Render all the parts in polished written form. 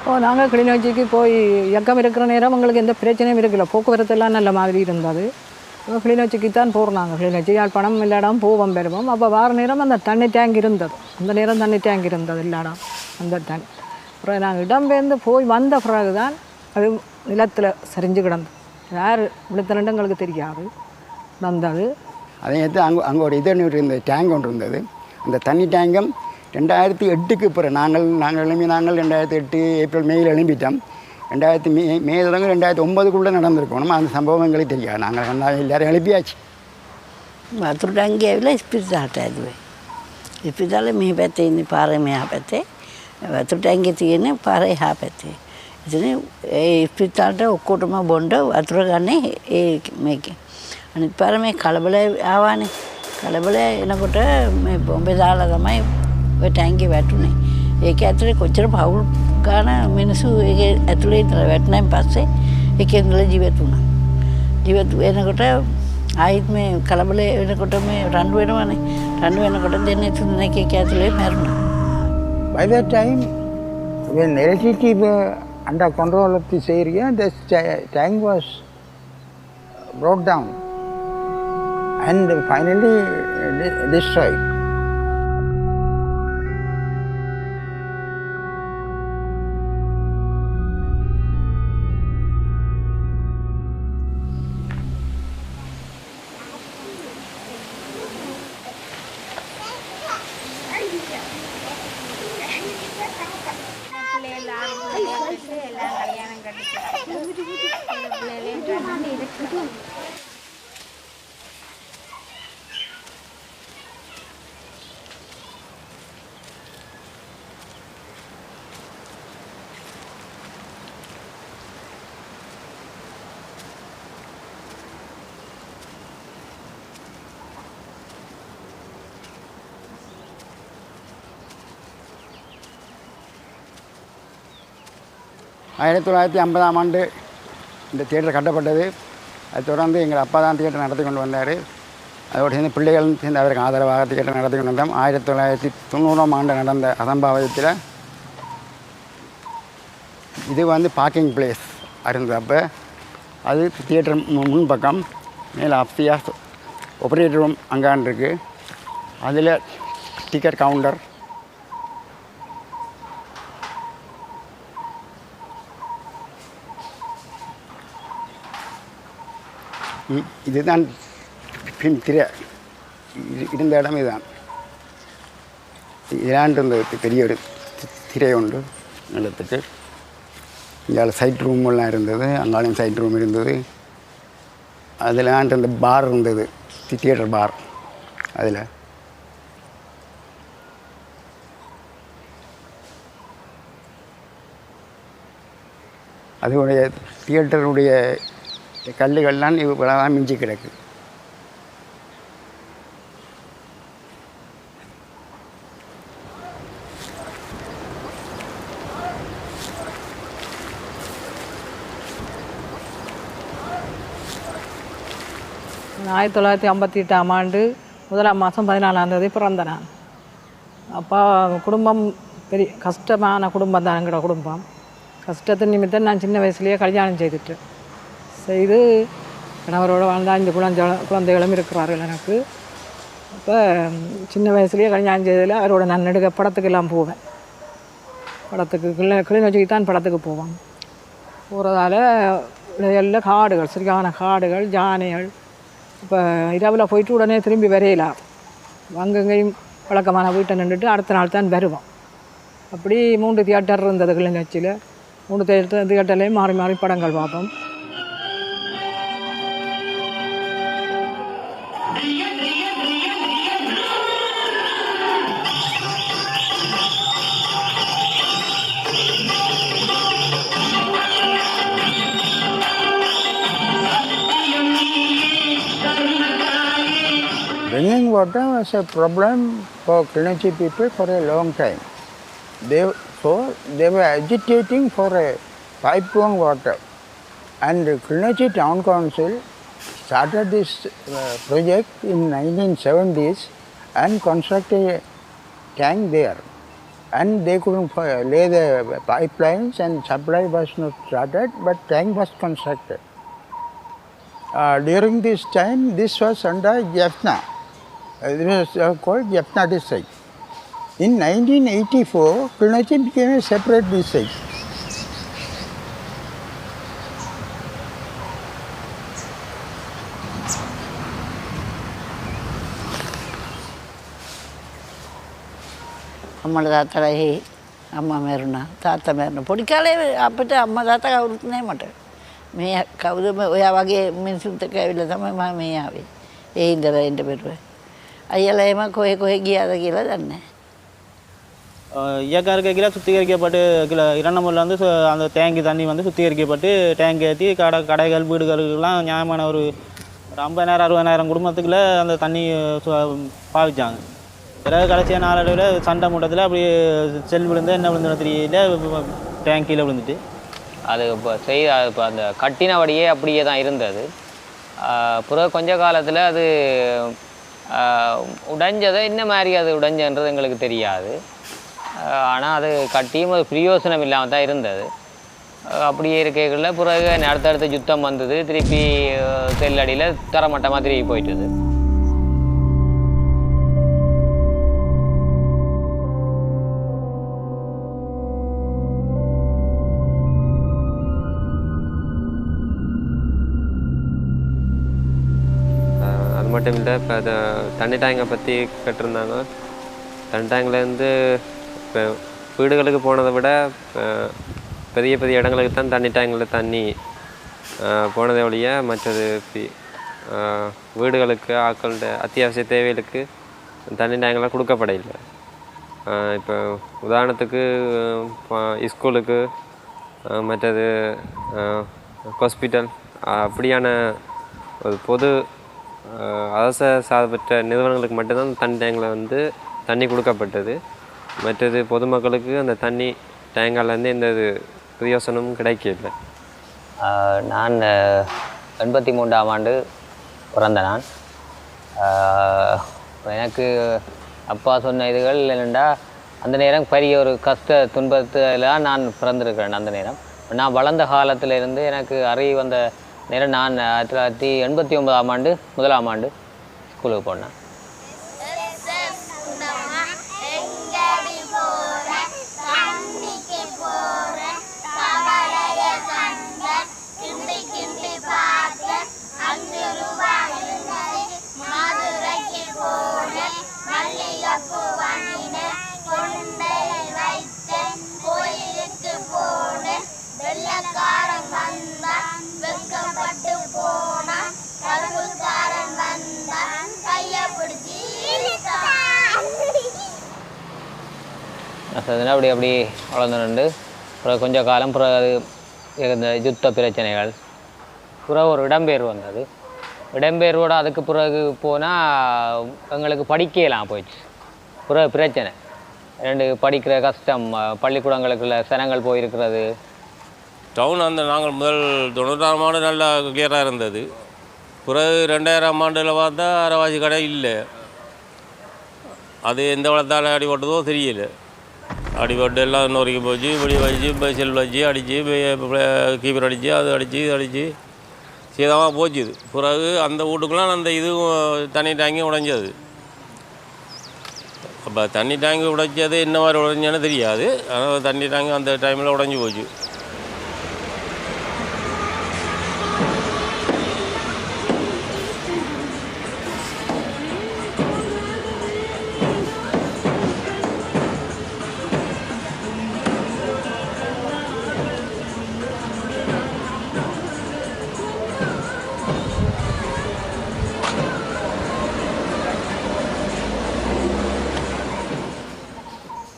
நாங்கள் கிளிநொச்சிக்கு போய் இயக்கம் இருக்கிற நேரம் எங்களுக்கு எந்த பிரச்சனையும் இருக்கல, போக்குவரத்தெல்லாம் நல்ல மாதிரி இருந்தது. கிளிநொச்சிக்கு தான் போகிறோம். நாங்கள் கிளிநொச்சி யாழ்ப்பாணம் எல்லா இடம் போவோம் பெறுவோம். அப்போ வார நேரம் அந்த தண்ணி டேங்க் இருந்தது, அந்த நேரம் தண்ணி டேங்க் இருந்தது எல்லா இடம் அந்த டேங்க். அப்புறம் நாங்கள் இடம்பெயர்ந்து போய் வந்த பிறகு தான் அது நிலத்தில் சரிஞ்சு கிடந்தது. யார் விழுத்தலண்டு எங்களுக்கு தெரியாது வந்தது. அதே நேரத்து அங்கே ஒரு இது இருந்த டேங்க் ஒன்று இருந்தது. அந்த தண்ணி டேங்கும் 2008க்கு பிறகு நாங்கள் 2008 ஏப்ரல் மேயில் எழும்பிட்டோம். 2000 மே தொடங்க 2009க்குள்ளே நடந்திருக்கணும். அந்த சம்பவம் எங்களுக்கு தெரியாது. நாங்கள் எல்லாரும் எழுப்பியாச்சு. වතුර ටැංකිය ඇවිල්ලා ඉස්පිරිතාලට ඇදුවේ. ඉස්පිරිතාලේ මෙහි පැත්තේ ඉන්නේ පාරේ මෙහා පැත්තේ. වතුර ටැංකිය තියෙන්නේ පාරේ එහා පැත්තේ. ඉතින් ඒ ඉස්පිරිතාලට ඔක්කොටම බොණ්ඩ වතුර ගන්නේ ඒ මේකේ. අනිත් පාර මේ කලබල ආවානේ. කලබල එනකොට මේ බොම්බේ දාලා තමයි ඔය ටැංකිය වැටුනේ. ඒක ඇතුලේ කොච්චර පවුල් ගාන මිනිස්සු ඒකේ ඇතුලේ ඉඳලා වැටුණාන් පස්සේ ඒකේ ඉඳලා ජීවත් වුණා. ජීවත් වෙනකොට ආයිත් මේ කලබලේ වෙනකොට මේ රණ්ඩු වෙනවනේ. රණ්ඩු වෙනකොට දෙන්නේ තුනෙක් එක ඇතුලේ මැරුණා. By that time, when electricity were under control of this area, this tank was brought down and finally destroyed. ஆயிரத்தி 1950ஆம் ஆண்டு இந்த தியேட்டர் கட்டப்பட்டது. அது தொடர்ந்து எங்கள் அப்பா தான் தியேட்டர் நடத்தி கொண்டு வந்தார். அதோடு சேர்ந்து பிள்ளைகளும் சேர்ந்து அவருக்கு ஆதரவாக தியேட்டர் நடத்தி கொண்டு வந்தோம். 1990ஆம் ஆண்டு நடந்த அசம்பாவிதத்தில் இது வந்து பார்க்கிங் பிளேஸ் இருந்தது. அப்போ அது தியேட்டர் முன்பக்கம் மேலே அப்சியா ஆப்ரேட்டர் ரூம் அங்கான் இருக்குது. அதில் டிக்கெட் கவுண்டர், இதுதான் பின் திரை இருந்த இடம். இதுதான் இதாண்டு இருந்தது பெரிய ஒரு திரை உண்டு நிலத்துக்கு. இங்கே சைட் ரூமெல்லாம் இருந்தது, அங்காலையும் சைட் ரூம் இருந்தது. அதில் ஆண்டு அந்த பார் இருந்தது, தியேட்டர் பார். அதில் அதோடைய தியேட்டருடைய கல்லுகள்லாம் இவ்வளோதான் மிஞ்சி கிடக்கு. நான் 1958ஆம் ஆண்டு 1ஆம் மாதம் 14ஆம் தேதி பிறந்த நான். அப்பா குடும்பம் பெரிய கஷ்டமான குடும்பம் தான் எங்களோட குடும்பம். கஷ்டத்தின் நிமித்தம் நான் சின்ன வயசுலேயே கல்யாணம் செய்து கணவரோடு வாழ்ந்த 5 குழந்தைகளும் இருக்கிறார்கள் எனக்கு. அப்போ சின்ன வயசுலேயே கல்யாணம் செய்ததில் அவரோட நான் நெடுக படத்துக்கெல்லாம் போவேன். படத்துக்கு கிளிநொச்சிக்கு தான் படத்துக்கு போவோம். போகிறதால எல்லாம் காடுகள், சரியான காடுகள், யானைகள். இப்போ இரவில் போயிட்டு உடனே திரும்பி வரையலாம். அங்கங்கேயும் வழக்கமான வீட்டை நின்றுட்டு அடுத்த நாள் தான் வருவோம். அப்படி 3 தியேட்டர் இருந்தது கிளிநொச்சியில். 3 தியேட்டர்லேயும் மாறி மாறி படங்கள் பார்ப்போம். Drinking water was a problem for Kilinochchi people for a long time. They were agitating for a pipe-borne water. And Kilinochchi Town Council started this project in 1970s and constructed a tank there. and they couldn't lay the pipelines and supply was not started, but tank was constructed. During this time, this was under Jaffna. It was called Jaffna district. In 1984, Kilnochchi became a separate district. අම්මල තාත්තලා අම්මා මැරුණා තාත්තා මැරුණා පොඩි කාලේ අපිට අම්මා තාත්තා කවුරුත් නැහැ මට මේ කවුද ඔයා වගේ මිනිස්සුන්ට ඇවිල්ලා තමයි මම මේ ආවේ ඒ ඉඳලා එන්න බැරුව අයියලා එම කොහෙ ගියාද කියලා දන්නේ ஐயாக்காருக்கு கீழே சுத்திகரிக்கப்பட்டு கீழே இரண்டமூரில் வந்து அந்த டேங்கி தண்ணி வந்து சுத்திகரிக்கப்பட்டு டேங்கி ஏற்றி கடைகள் வீடுகளுக்கெல்லாம் நியாயமான ஒரு 50,000-60,000 குடும்பத்துக்குள்ள அந்த தண்ணி பாவிச்சாங்க. பிறகு கடைசியாக நாளடைவில் சண்டை மூட்டத்தில் அப்படி செல் விழுந்து என்ன விழுந்துன்னு தெரியல டேங்க் கீழே விழுந்துட்டு அது இப்போ அந்த கட்டினபடியே அப்படியே தான் இருந்தது. பிறகு கொஞ்ச காலத்தில் அது உடைஞ்சதை என்ன மாதிரி அது உடைஞ்சன்றது எங்களுக்கு தெரியாது. ஆனால் அது கட்டியும் அது பிரயோசனம் இல்லாமல் தான் இருந்தது. அப்படியே இருக்கைகளில் பிறகு அடுத்தடுத்த யுத்தம் வந்தது. திருப்பி செல்லடியில் தரமட்டமாக திருப்பி போயிட்டுது. அது மட்டும் இல்லை, இப்போ அதை தண்ணி டேங்கை பற்றி கேட்டிருந்தாங்க. தண்ணி டேங்க்லேருந்து இப்போ வீடுகளுக்கு போனதை விட பெரிய பெரிய இடங்களுக்கு தான் தண்ணி டேங்கில் தண்ணி போனதை ஒழிய மற்றது வீடுகளுக்கு ஆட்களோட அத்தியாவசிய தேவைகளுக்கு தண்ணி டேங்கெலாம் கொடுக்கப்படையில்லை. இப்போ உதாரணத்துக்கு ஸ்கூலுக்கு மற்றது ஹாஸ்பிட்டல் அப்படியான ஒரு பொது அரச சார்பற்ற நிறுவனங்களுக்கு மட்டும்தான் தண்ணி டேங்கில் வந்து தண்ணி கொடுக்கப்பட்டது. மற்றது பொதுமக்களுக்கு அந்த தண்ணி டேங்காலேருந்து எந்த பிரயோசனமும் கிடைக்கல. நான் 83ஆம் ஆண்டு பிறந்த நான். எனக்கு அப்பா சொன்ன இதுகள் என்னென்னா, அந்த நேரம் பெரிய ஒரு கஷ்ட துன்பத்தில் நான் பிறந்திருக்கிறேன். அந்த நேரம் நான் வளர்ந்த காலத்திலிருந்து எனக்கு அறிவு வந்த நேரம் நான் 1989ஆம் ஆண்டு 1ஆம் ஆண்டு ஸ்கூலுக்கு போனேன். அப்படி வளர்ந்துண்டு அப்புறம் கொஞ்சம் காலம் பிறகு இந்த யுத்த பிரச்சனைகள் பிறகு ஒரு இடம்பெயர்வு வந்தது. இடம்பெயர்வோடு அதுக்கு பிறகு போனால் எங்களுக்கு படிக்கலாம் போயிடுச்சு. பிறகு பிரச்சனை 2 படிக்கிற கஷ்டம், பள்ளிக்கூடங்களுக்குள்ள சனங்கள் போயிருக்கிறது. டவுன் அந்த நாங்கள் முதல் 90ஆம் ஆண்டு நல்லா கிளியராக இருந்தது. பிறகு 2000ஆம் ஆண்டில் பார்த்தா அரைவாசி கடை இல்லை. அது எந்த வளத்தால் அடிபட்டதோ தெரியல. அடிபட்டு எல்லாம் நொறுக்கி போச்சு, இப்படி வச்சு செல் வச்சு அடித்து கீப்பர் அடித்து அது அடித்து இது அடித்து சீதமாக போச்சுது. பிறகு அந்த வீட்டுக்குலாம் அந்த இதுவும் தண்ணி டேங்கி உடைஞ்சது. அப்போ தண்ணி டேங்கி உடைச்சது என்ன மாதிரி உடைஞ்சானு தெரியாது. ஆனால் தண்ணி டேங்கி அந்த டைமில் உடஞ்சி போச்சு.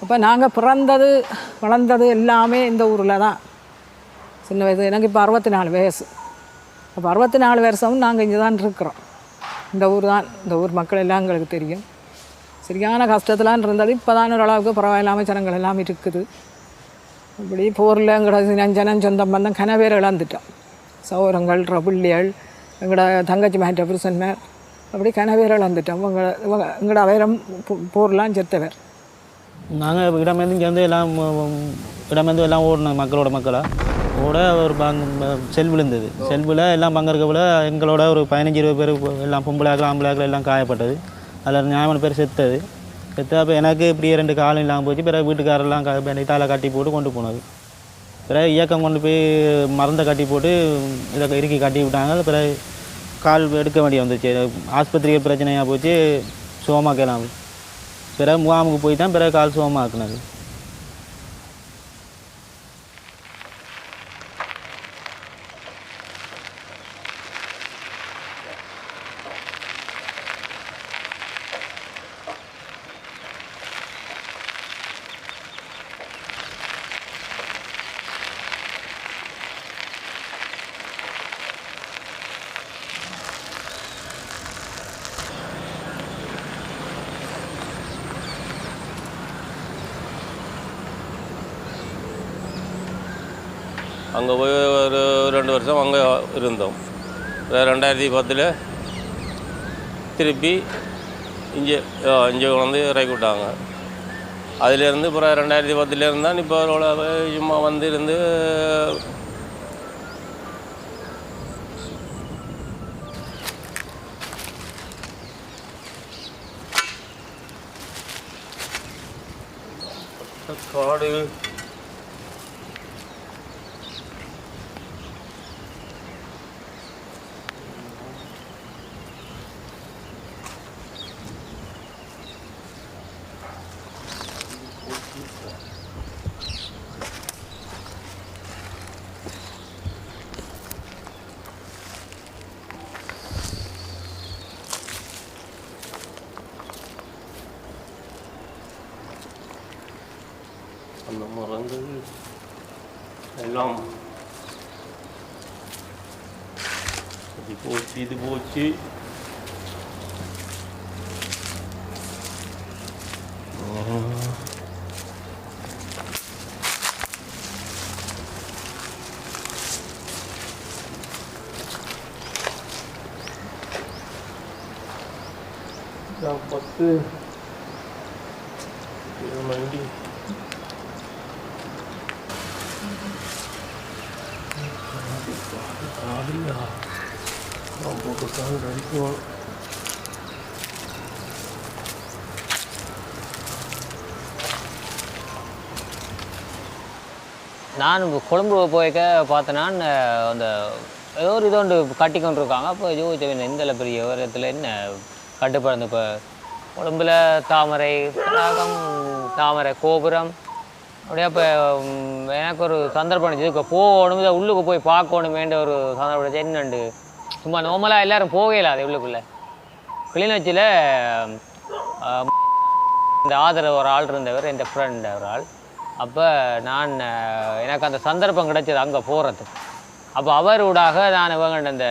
அப்போ நாங்கள் பிறந்தது வளர்ந்தது எல்லாமே இந்த ஊரில் தான். சின்ன வயசு எனக்கு இப்போ 64 வயசு. அப்போ 64 வருஷமும் நாங்கள் இங்கே தான் இருக்கிறோம். இந்த ஊர் தான், இந்த ஊர் மக்கள் எல்லாம் எங்களுக்கு தெரியும். சரியான கஷ்டத்துலாம் இருந்தது. இப்போ தான் ஓரளவுக்கு பரவாயில்லாமல் ஜனங்கள் எல்லாம் இருக்குது. இப்படி போரில் எங்களோட ஜனம் சொந்தம் பந்தம் கனவேர் இழந்துட்டோம். சௌரங்கள், ரபுள்ளிகள், எங்களோட தங்கச்சி மேட்ட புருஷன்மார் அப்படி கனவேர் இழந்துட்டோம். எங்களோட வைரம் போர்லாம் செத்தவர். நாங்கள் இடமேந்து இங்கே வந்து எல்லாம் இடமேந்து எல்லாம் ஓடினோம் மக்களாக ஓட ஒரு செல் விழுந்தது. செல்வில் எல்லாம் பங்கேற்கவில் எங்களோட ஒரு 15-20 பேர் எல்லாம் பொம்பளையாக்கள் ஆம்பளையாக்கள் எல்லாம் காயப்பட்டது. அதில் நியாயமான பேர் செத்தது. அப்போ எனக்கு இப்படியே 2 காலம் இல்லாமல் போச்சு. பிறகு வீட்டுக்காரெல்லாம் இதால் கட்டி போட்டு கொண்டு போனது. பிறகு இயக்கம் கொண்டு போய் மருந்தை கட்டி போட்டு இதை இறுக்கி கட்டி விட்டாங்க. பிறகு கால் எடுக்க வேண்டிய வந்துச்சு. ஆஸ்பத்திரிக்கு பிரச்சனையாக போச்சு. சோமாக்கலாம். பிறகு முகாமுக்கு போய் தான் பிறகு கால் சோமாக்குனது. அங்கே போய் ஒரு 2 வருஷம் அங்கே இருந்தோம். 2010 திருப்பி இங்கே வந்து இறக்கி விட்டாங்க. அதிலேருந்து அப்புறம் 2010 தான் இப்போ சும்மா வந்து இருந்து காடு அந்த மரங்கள் எல்லாம் இது போச்சு. பத்து வண்டி போட்டு அடிக்கும். நான் கொழும்பு போய்க்க பார்த்தேன்னா அந்த ஏதோ ஒரு இது ஒன்று கட்டி கொண்டு இருக்காங்க. அப்போ யோசிச்சேன் இந்த பெரிய விவரத்தில் என்ன கட்டுப்பாடு. இப்போ கொழும்பில் தாமரை தடாகம், தாமரை கோபுரம் அப்படியே. அப்போ எனக்கு ஒரு சந்தர்ப்பம் இருந்துச்சு. இப்போ போகணும், உள்ளுக்கு போய் பார்க்கணுமேன்ற ஒரு சந்தர்ப்பம். என்னண்டு சும்மா நார்மலாக எல்லோரும் போகல அது உள்ளுக்குள்ளே. கிளிநொச்சியில் இந்த ஆதரவு ஒரு ஆள் இருந்தவர், என் ஃப்ரெண்ட் ஒரு ஆள். அப்போ நான் எனக்கு அந்த சந்தர்ப்பம் கிடைச்சது அங்கே போகிறதுக்கு. அப்போ அவரோடாக நான் இவங்க அந்த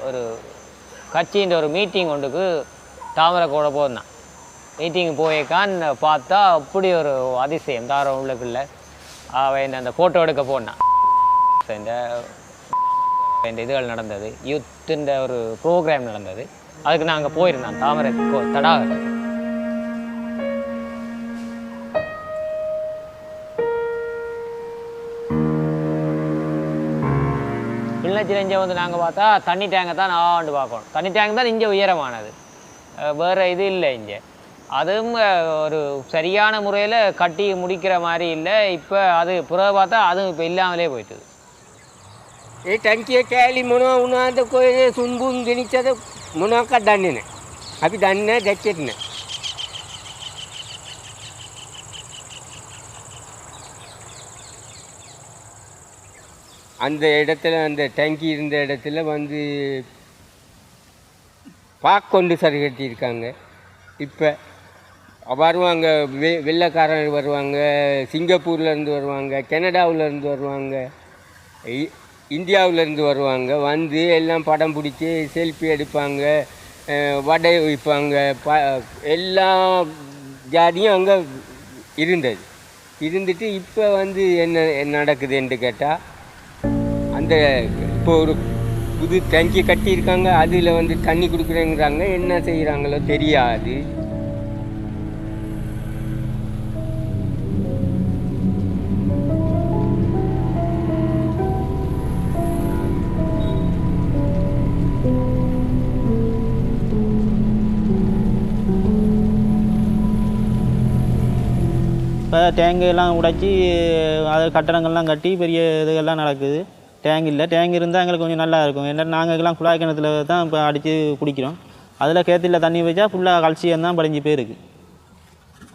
ஒரு கட்சின்ற ஒரு மீட்டிங் ஒன்றுக்கு தாமரை கூட போயிருந்தான். மீட்டிங் போயிருக்கான்னு பார்த்தா அப்படி ஒரு அதிசயம் தாரம் உள்ளுக்குள்ள. அவன் அந்த ஃபோட்டோ எடுக்க போனான். இந்த இதுகள் நடந்தது, யூத்துன்ற ஒரு ப்ரோக்ராம் நடந்தது. அதுக்கு நான் அங்கே போயிருந்தேன் தாமரை தடாகம். கிளிநொச்சியில் இங்கே வந்து நாங்கள் பார்த்தா தண்ணி டேங்கை தான் நான் பார்க்கணும். தண்ணி டேங்க் தான் இங்கே உயரமானது, வேறு இது இல்லை இங்கே. அதுவும் ஒரு சரியான முறையில் கட்டி முடிக்கிற மாதிரி இல்லை. இப்போ அது புற பார்த்தா அதுவும் இப்போ இல்லாமலே போயிட்டுது. ඒ ටැංකිය කෑලි මොනවා වුණාද කොහේ සුන්බුන් ගෙනිච්චද මොනවාක්වත් දන්නේ නැහැ. අපි දන්නේ නැහැ, දැක්කෙත් නැහැ. அந்த இடத்துல அந்த டேங்கி இருந்த இடத்துல வந்து பாக் கொண்டு சரி கட்டியிருக்காங்க. இப்போ வருவாங்க, வெள்ளைக்காரர் வருவாங்க, சிங்கப்பூர்லேருந்து வருவாங்க, கனடாவிலேருந்து வருவாங்க, இந்தியாவிலேருந்து வருவாங்க. வந்து எல்லாம் படம் பிடிச்சி செல்ஃபி எடுப்பாங்க, வடை வைப்பாங்க. எல்லா ஜாதியும் அங்கே இருந்துட்டு இப்போ வந்து என்ன நடக்குதுன்னு கேட்டால், அந்த இப்போ ஒரு புது டேங்கி கட்டியிருக்காங்க, அதில் வந்து தண்ணி கொடுக்குறேங்கிறாங்க. என்ன செய்கிறாங்களோ தெரியாது. டேங்கையெல்லாம் உடைச்சி அது கட்டடங்கள்லாம் கட்டி பெரிய இதுகள்லாம் நடக்குது. டேங்க் இல்லை, டேங்க் இருந்தால் எங்களுக்கு கொஞ்சம் நல்லா இருக்கும். ஏன்னா நாங்கள்லாம் குழாய் கிணத்துல தான் இப்போ அடித்து குடிக்கிறோம். அதில் கிணத்துல தண்ணி வச்சா ஃபுல்லாக கல்சியம் தான் படிஞ்சு போயிருக்கு.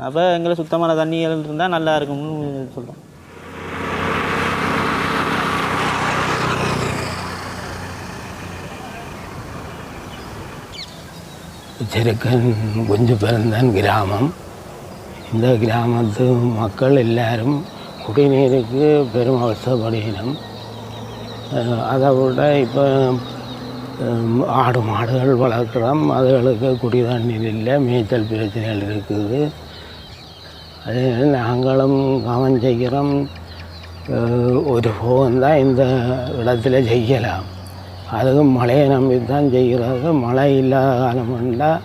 அப்போ எங்களுக்கு சுத்தமான தண்ணிகள் இருந்தால் நல்லா இருக்கும்னு சொல்கிறோம். ചെറുക്കൻ കുഞ്ചുപെരുന്താൻ ഗ്രാമം. இந்த கிராமத்து மக்கள் எல்லாரும் குடிநீருக்கு பெரும் அவசரப்படணும். அதை விட இப்போ ஆடு மாடுகள் வளர்க்குறோம், அதுகளுக்கு குடி தண்ணீர் இல்லை, மேய்ச்சல் பிரச்சனைகள் இருக்குது. அது நாங்களும் கவனம் செய்கிறோம். ஒரு போகம் தான் இந்த இடத்துல செய்யலாம், அதுவும் மழையை நம்பி தான் செய்கிறது. மழை இல்லாத காலம் வந்தால்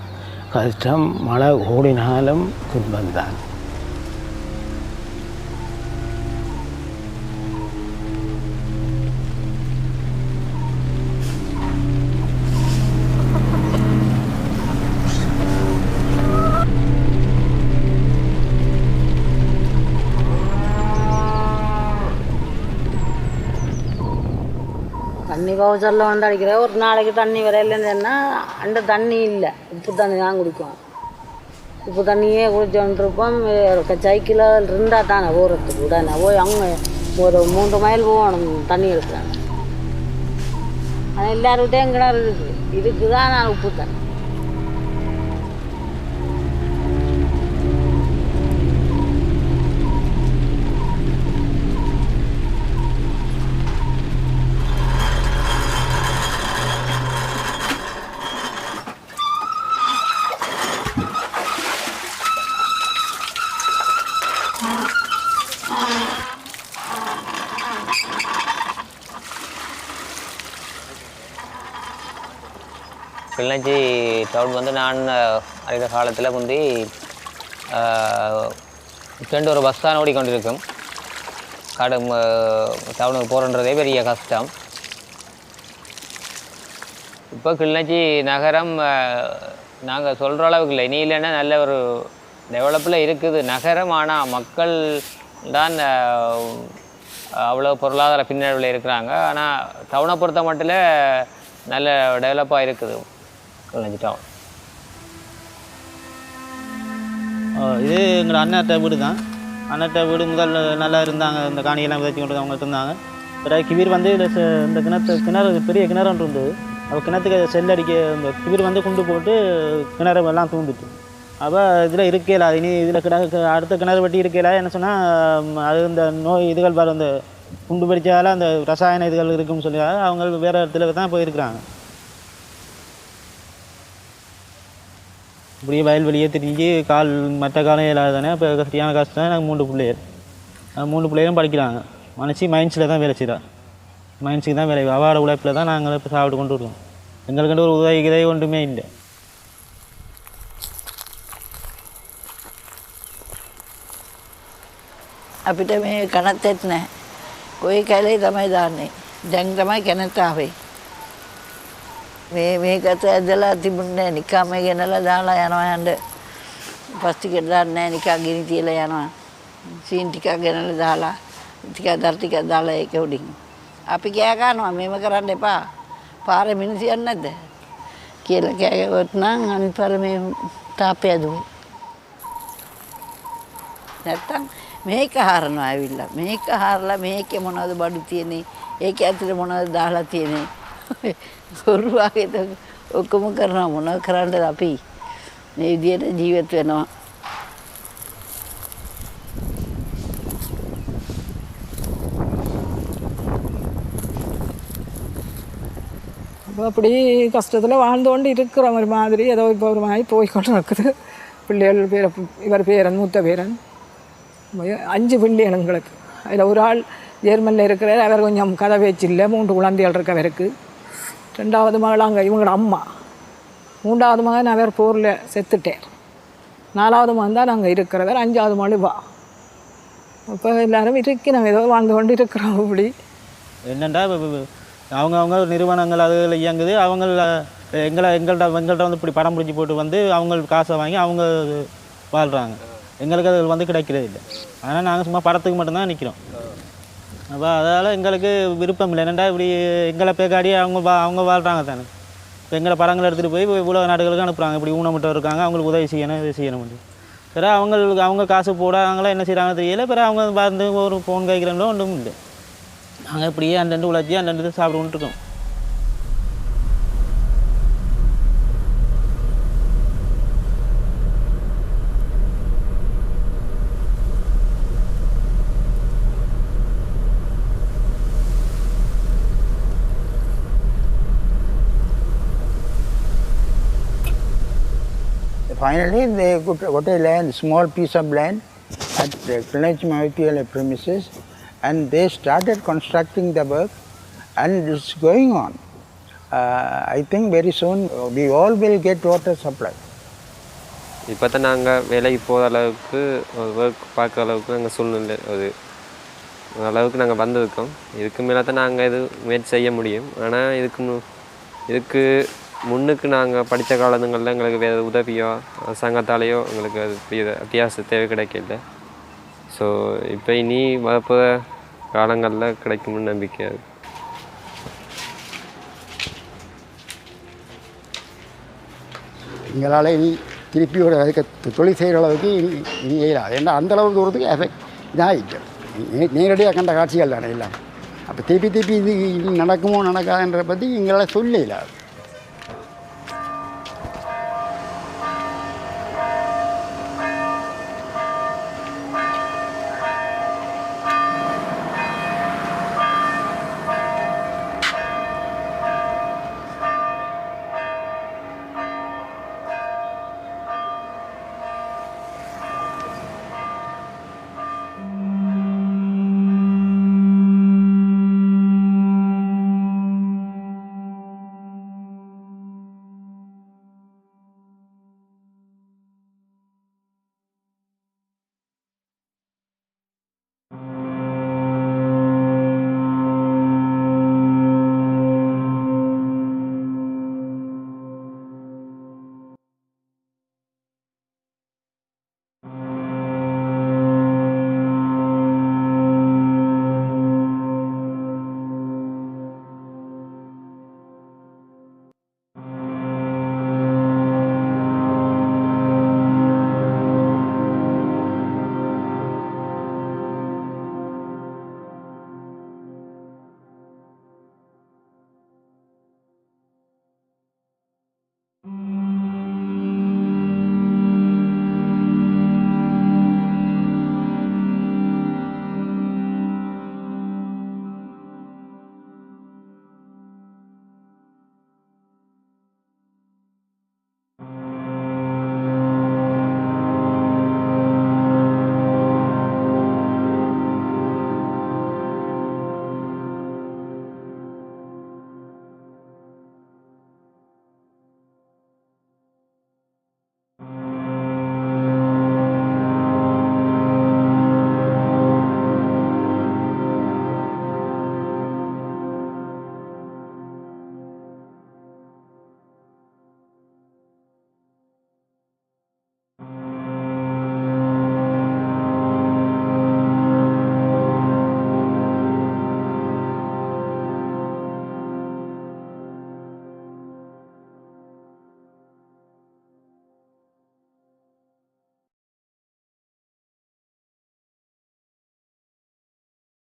கஷ்டம், மழை ஓடினாலும் துன்பம்தான். தண்ணி பவுச்சரில் வந்து அடிக்கிற ஒரு நாளைக்கு தண்ணி வரையிலன்னா அந்த தண்ணி இல்லை, உப்பு தண்ணி தான் குடிக்கும். உப்பு தண்ணியே குடிச்சோன்ட்ருப்போம். சைக்கிளில் இருந்தால் தானே போகிறதுக்கு உடனே போய் அவங்க ஒரு 3 மைல் போகணும் தண்ணி எடுக்கிறாங்க. ஆனால் எல்லாருக்கிட்டையும் கிணறு இதுக்கு தான் நான் உப்பு தண்ணி. கிளிநொச்சி டவுன் வந்து நான் அறிந்த காலத்தில் முந்தி ரெண்டு ஒரு பஸ் தான் ஓடிக்கொண்டிருக்கும். டவுனுக்கு போகிறன்றதே பெரிய கஷ்டம். இப்போ கிளிநொச்சி நகரம் நாங்கள் சொல்கிற அளவுக்கு இல்லை, இனி இல்லைன்னா நல்ல ஒரு டெவலப்பில் இருக்குது நகரம். ஆனால் மக்கள் தான் அவ்வளோ பொருளாதார பின்னடைவில் இருக்கிறாங்க. ஆனால் டவுனை பொறுத்த மட்டும் நல்ல டெவலப்பாக இருக்குது கிளிநொச்சி டவுன். இது எங்களோட அண்ணாட்ட வீடு தான். அண்ணாட்ட வீடு முதல் நல்லா இருந்தாங்க, இந்த காணியெல்லாம் விதைச்சி கொண்டு அவங்க இருந்தாங்க. பிறகு கிபீர் வந்து இந்த கிணறு பெரிய கிணறு ஒன்று இருந்தது. அப்போ கிணத்துக்கு செல்லடிக்க இந்த கிபீர் வந்து குண்டு போட்டு கிணறு எல்லாம் தூந்துட்டு. அப்போ இதில் இருக்கையில இனி இதில் அடுத்த கிணறு வெட்டி இருக்கையில என்ன சொன்னால் அது இந்த நோய் இதுகள் பாரு, அந்த குண்டு பிடிச்சால அந்த ரசாயன இதுகள் இருக்குன்னு சொல்லி அவங்க வேறு இடத்துல தான் போயிருக்கிறாங்க. இப்படியே வயல்வெளியே திரிஞ்சு மற்ற காலம் இல்லாதானே. இப்போ சரியான கஷ்டம். நாங்கள் 3 பிள்ளைகள், 3 பிள்ளைகளும் படிக்கிறாங்க. மனசி மைன்ஸில் தான் வேலை செய்கிறா, மைன்ஸுக்கு தான் வேலை. அவாட உழைப்பில் தான் நாங்கள் இப்போ சாப்பிட்டு கொண்டு வருவோம். எங்களுக்கு ஒரு உதவி ஒன்றுமே இல்லை. අපිට මේ කනත්තෙත් නැහැ. කොයි කැලේ තමයි දාන්නේ. දැන් තමයි කැනත ආවේ. මේකට ඇදලා තිබුණේ නිකම්ම ගෙනලා දාලා යනවා යන්න. පස් ටිකක් දාන්නේ නැහැ, නිකන් ගිනි තියලා යනවා. සීන් ටිකක් ගෙනලා දාලා ටිකක් දර ටිකක් දාලා ඒක උඩින්. අපි කෑ ගන්නවා මේව කරන්න එපා. පාරේ මිනිස්සු යන්නේ නැද්ද? කියලා කෑ ගවොත් නම් අනිත් පාර මේ තාපය දුවේ. නැත්තම් මේක හරනවා ඇවිල්ලා. මේක හරලා මේකේ මොනවද බඩු තියෙන්නේ, ඒක ඇතුලේ මොනවද දාලා තියෙන්නේ. හොරු වගේ ඔක්කොම කරනවා. මොනව කරන්නද අපි මේ විදියට ජීවත් වෙනවා. அப்படி கஷ்டத்தில் வாழ்ந்து கொண்டு இருக்கிறோம். ஒரு மாதிரி ஏதோ இப்போ ஒரு மாதிரி போய்கொண்டு இருக்குது. பிள்ளைகள் பேர இவர் பேரன், மூத்த பேரன், 5 பிள்ளைகள் எங்களுக்கு. அதில் ஒரு ஆள் ஜெர்மனில் இருக்கிறார், அவர் கொஞ்சம் கதை பேச்சு இல்லை. 3 குழந்தைகள் இருக்கவருக்கு. 2வது மகள் அங்கே இவங்களோட அம்மா. 3வது மகன் அவர் போரில் செத்துட்டார். 4வது மகன் தான் நாங்கள் இருக்கிறவர். 5வது மகள் வா. அப்போ எல்லோரும் இருக்கிறோம், ஏதோ வாழ்ந்து கொண்டு இருக்கிறோம். அப்படி என்னென்னா அவங்க நிறுவனங்கள் அதில் இயங்குது. எங்கள்கிட்ட வந்து இப்படி படம் பிடிச்சி போட்டு வந்து அவங்க காசை வாங்கி அவங்க வாழ்கிறாங்க. எங்களுக்கு அது வந்து கிடைக்கிறது இல்லை. ஆனால் நாங்கள் சும்மா படத்துக்கு மட்டும்தான் நிற்கிறோம். அப்போ அதால் எங்களுக்கு விருப்பம் இல்லை. என்னென்னா இப்படி எங்களை பேக்காடி அவங்க வாழ்கிறாங்க தானே. இப்போ எங்களை படங்களை எடுத்துகிட்டு போய் உலக நாடுகளுக்கு அனுப்புகிறாங்க. இப்படி ஊனமுட்டவர் இருக்காங்க, அவங்களுக்கு உதவி செய்யணும், இது செய்யணும் முடியும். பிறகு அவங்க காசு போடாங்களா என்ன செய்கிறாங்க தெரியல. பிறகு அவங்க வந்து ஒரு ஃபோன் கேட்குறோம்ல ஒன்றும் இல்லை. நாங்கள் இப்படியே அண்டண்டு உழைச்சி அண்டண்டு சாப்பிடுவோன்ட்டு இருக்கோம். Finally, they got a land, small piece of land at Kilnachchi Mahavidyalaya premises, and they started constructing the work, and it's going on. I think very soon we all will get water supply. இப்போ தான் நாங்கள் வேலைக்கு போகிற அளவுக்கு work பார்க்குற அளவுக்கு நாங்கள் சூழ்நிலை அளவுக்கு நாங்கள் வந்திருக்கோம். இதுக்கு மேலே தான் நாங்கள் இது முயற்சி செய்ய முடியும். ஆனால் இதுக்கு முன்னுக்கு நாங்கள் படித்த காலங்களில் எங்களுக்கு வேறு உதவியோ அரசாங்கத்தாலேயோ எங்களுக்கு அது அத்தியாவசிய தேவை கிடைக்கல. ஸோ இப்போ இனி வரப்போகிற காலங்களில் கிடைக்கும்னு நம்பிக்கை அது. எங்களால் இனி திருப்பி ஒரு அதுக்கு தொழில் செய்கிற அளவுக்கு இனி இயலாது. ஏன்னா அந்தளவு தூரத்துக்கு எஃபெக்ட் இதாகிட்டு நேரடியாக கண்ட காட்சிகள் தானே எல்லாம். அப்போ திருப்பி இது நடக்குமோ நடக்காதுன்றதை பற்றி எங்களால் சொல்லல.